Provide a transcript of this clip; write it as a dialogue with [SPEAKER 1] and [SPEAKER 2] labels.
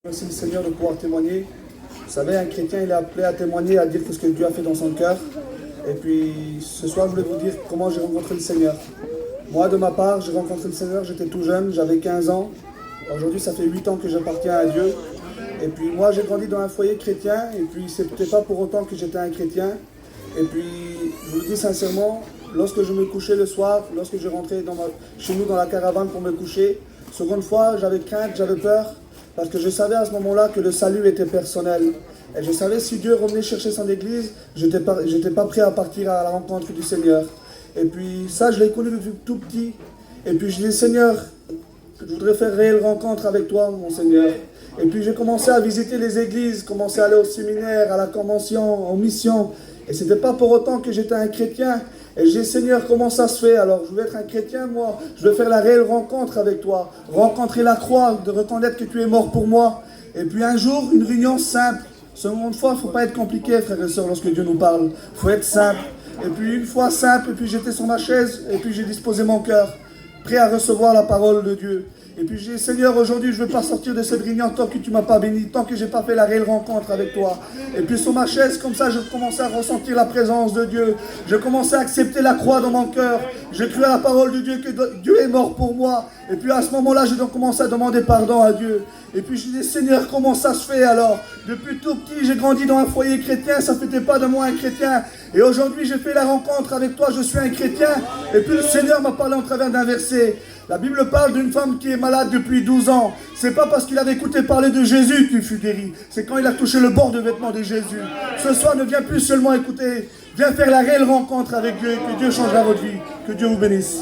[SPEAKER 1] Merci le Seigneur de pouvoir témoigner. Vous savez, un chrétien, il est appelé à témoigner, à dire tout ce que Dieu a fait dans son cœur. Et puis, ce soir, je voulais vous dire comment j'ai rencontré le Seigneur. Moi, de ma part, j'ai rencontré le Seigneur, j'étais tout jeune, j'avais 15 ans. Aujourd'hui, ça fait 8 ans que j'appartiens à Dieu. Et puis, moi, j'ai grandi dans un foyer chrétien. Et puis, c'était pas pour autant que j'étais un chrétien. Et puis, je vous le dis sincèrement, lorsque je me couchais le soir, lorsque je rentrais chez nous dans la caravane pour me coucher, seconde fois, j'avais crainte, j'avais peur. Parce que je savais à ce moment-là que le salut était personnel. Et je savais si Dieu revenait chercher son église, je n'étais pas prêt à partir à la rencontre du Seigneur. Et puis ça, je l'ai connu depuis tout petit. Et puis je dis, Seigneur, je voudrais faire réelle rencontre avec toi, mon Seigneur. Et puis j'ai commencé à visiter les églises, commencé à aller au séminaire, à la convention, aux missions. Et ce n'était pas pour autant que j'étais un chrétien. Et j'ai dit, Seigneur, comment ça se fait? Alors, je veux être un chrétien, moi. Je veux faire la réelle rencontre avec toi. Rencontrer la croix, de reconnaître que tu es mort pour moi. Et puis un jour, une réunion simple. Seconde fois, il ne faut pas être compliqué, frères et sœurs, lorsque Dieu nous parle. Il faut être simple. Et puis une fois simple, et puis j'étais sur ma chaise, et puis j'ai disposé mon cœur, prêt à recevoir la parole de Dieu. Et puis j'ai dit, Seigneur, aujourd'hui, je ne veux pas sortir de cette réunion tant que tu ne m'as pas béni, tant que je n'ai pas fait la réelle rencontre avec toi. Et puis sur ma chaise, comme ça, je commençais à ressentir la présence de Dieu. Je commençais à accepter la croix dans mon cœur. J'ai cru à la parole de Dieu que Dieu est mort pour moi. Et puis à ce moment-là, j'ai donc commencé à demander pardon à Dieu. Et puis je dis, Seigneur, comment ça se fait alors? Depuis tout petit, j'ai grandi dans un foyer chrétien, ça ne faisait pas de moi un chrétien. Et aujourd'hui, j'ai fait la rencontre avec toi, je suis un chrétien. Et puis le Seigneur m'a parlé en travers d'un verset. La Bible parle d'une femme qui est malade depuis 12 ans. C'est pas parce qu'il avait écouté parler de Jésus qu'il fut guéri. C'est quand il a touché le bord de vêtement de Jésus. Ce soir, ne viens plus seulement écouter. Viens faire la réelle rencontre avec Dieu et que Dieu changera votre vie. Que Dieu vous bénisse.